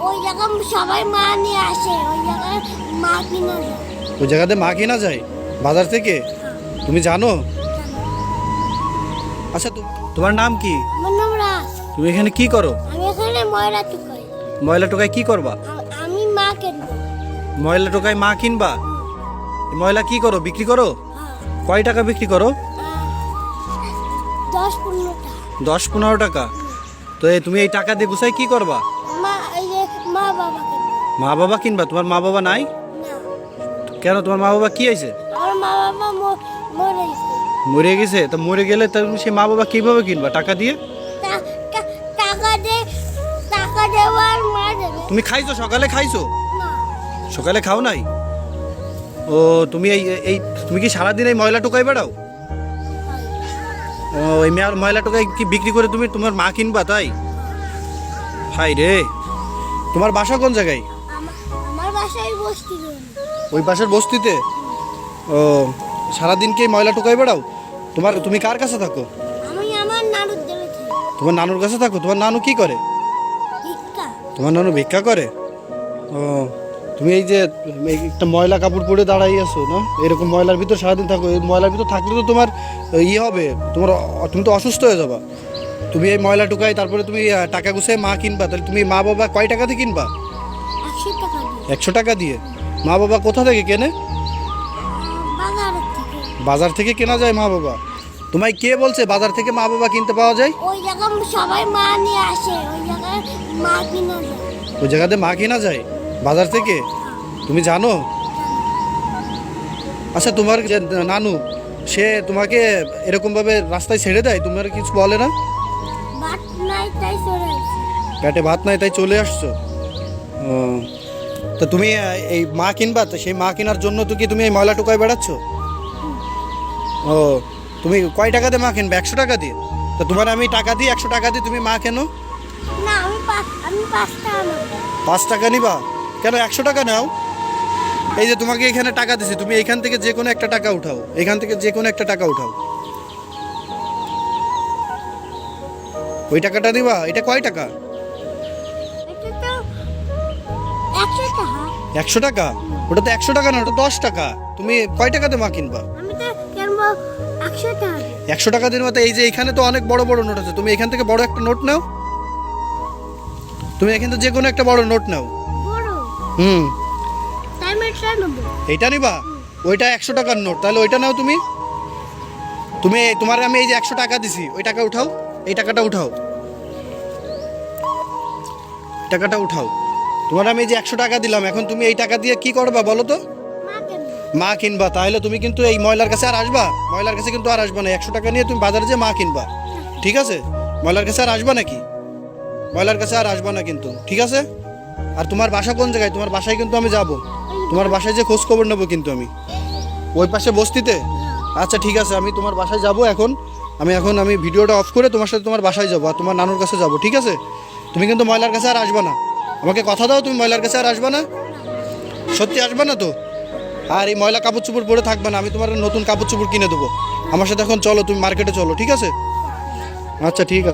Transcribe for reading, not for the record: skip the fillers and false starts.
ওই জায়গা সবাই মা নিয়ে আসে, ওই জায়গায় মা কিনা যায়। ওই জায়গাতে মা কিনা যায় বাজার থেকে? তুমি জানো? আচ্ছা, তোমার নাম কি? আমার নাম রাজ। তুমি এখানে কি করো? আমি এখানে ময়লা টুকাই। ময়লা টোকায় কি করবা? আমি মা কিনবো। ময়লা টোকায় মা কিনবা? এই ময়লা কি করো, বিক্রি করো? কয় টাকা বিক্রি করো? 10-15 টাকা। 10-15 টাকা? তো তুমি এই টাকা দিয়ে গুছাই কি করবা? মা এই যে মা বাবা কিনবো। মা বাবা কিনবা? তোমার মা বাবা নাই? না, কেন, তোমার মা বাবা কি হয়েছে? আমার মা বাবা মরে গেছে। মরে গেছে? তো মরে গেলে তুমি সে মা বাবা কিভাবে কিনবা টাকা দিয়ে? টাকা দেওয়ার মা দেবে। তুমি খাইছো? সকালে খাইছো? না, সকালে খাও নাই? ও, তুমি এই তুমি কি সারাদিন এই ময়লা টোকাই বেড়াও? ও, এই ময়লা টোকাই কি বিক্রি করে তুমি তোমার মা কিনবা তাই? হাই রে, তোমার বাসা কোন জায়গায়? আমার বাসায় বসতি। ওই পাশের বস্তিতে? ও, সারাদিন কি ময়লা টোকাই বেড়াও? তুমি কার কাছে থাকো? আমি আমার নানুর দেবে থাকি। তোমার নানুর কাছে থাকো? তোমার নানু কি করে? ভিক্ষা। তোমার নানু ভিক্ষা করে? ও, তুমি এই যে একটা ময়লা কাপড় পরে দাঁড়াই আছো না, এরকম ময়লার ভিতর সারাদিন থাকো? এই ময়লার ভিতর থাকলে তো তোমার হবে, তুমি তো অসুস্থ হয়ে যাবা। তুমি এই ময়লা টুকাই তারপরে তুমি টাকা গুছিয়ে মা কিনবা, তাহলে তুমি মা বাবা কয় টাকা দিয়ে কিনবা? 100 টাকা দিয়ে। 100 টাকা দিয়ে? মা বাবা কোথা থেকে কেনে? বাজারের থেকে। বাজার থেকে কেনা যায় মা বাবা? তোমায় কে বলছে বাজার থেকে মা বাবা কিনতে পাওয়া যায়? ওই জায়গা সবাই মা নিয়ে আসে, ওই জায়গায় মা কিনা যায়। ওই জায়গাতে মা কিনা যায় বাজার থেকে? তুমি জানো? আচ্ছা, তোমার যে নানু, সে তোমাকে এরকমভাবে রাস্তায় ছেড়ে দেয়, তোমার কিছু বলে না? ভাত নাই তাই চলে আসে। পেটে ভাত নাই তাই চলে আসছো? ও, তো তুমি এই মা কিনবা, তো সেই মা কেনার জন্য তো কি তুমি এই ময়লা টোকায় বেড়াচ্ছ? ও, তুমি কয় টাকা দিয়ে মা কিনবে? 100 টাকা দিয়ে? তো তোমার আমি টাকা দিই, 100 টাকা দিয়ে তুমি মা কেনো? না, আমি 5 টাকা নেব। 5 টাকা নিবা? কেন 100 টাকা নাও? এই যে তোমাকে এখানে টাকা দিছি, তুমি এখান থেকে যে কোনো একটা টাকা উঠাও, এখান থেকে যে কোনো একটা টাকা উঠাও। ওই টাকাটা দিবা? এটা কয় টাকা? এটা তো 100 টাকা। 100 টাকা? ওটা তো 100 টাকা না, ওটা 10 টাকা। তুমি কয় টাকাতে মা কিনবা? আমি তো কিনবো 100 টাকা দিয়ে। 100 টাকা দিন মতো? এই যে এখানে তো অনেক বড় বড় নোট আছে, তুমি এখান থেকে বড় একটা নোট নাও। তুমি এখান থেকে যে কোনো একটা বড় নোট নাও। বড়? হুম। তাই আমি এটা নেব। এইটা নিবা? ওইটা 100 টাকার নোট, তাহলে ওইটা নাও তুমি। তোমার আমি এই যে 100 টাকা দিছি, ওই টাকা উঠাও, এই টাকাটা উঠাও, টাকাটা উঠাও। তোমার আমি এই যে 100 টাকা দিলাম, এখন তুমি এই টাকা দিয়ে কি করবা বলো তো? মা কিনবো। মা কিনবা? তাহলে তুমি কিন্তু এই ময়লার কাছে আর আসবা? ময়লার কাছে কিন্তু আর আসবা না। 100 টাকা নিয়ে তুমি বাজারে যে মা কিনবা, ঠিক আছে? ময়লার কাছে আর আসবা নাকি? ময়লার কাছে আর আসবা না কিন্তু, ঠিক আছে? আর তোমার বাসা কোন জায়গায়? তোমার বাসায় কিন্তু আমি যাব, তোমার বাসায় যে খোঁজ খবর নেবো কিন্তু আমি। ওই পাশে বস্তিতে? আচ্ছা, ঠিক আছে, আমি তোমার বাসায় যাব এখন। আমি ভিডিওটা অফ করে তোমার সাথে তোমার বাসায় যাবো আর তোমার নানুর কাছে যাব, ঠিক আছে? তুমি কিন্তু ময়লার কাছে আর আসবা না। আমাকে কথা দাও, তুমি ময়লার কাছে আর আসবা না? সত্যি আসবা না তো? আর এই ময়লা কাপড় চোপড় পরে থাকবে না, আমি তোমার নতুন কাপড় চোপড় কিনে দেবো। আমার সাথে এখন চলো, তুমি মার্কেটে চলো, ঠিক আছে? আচ্ছা, ঠিক আছে।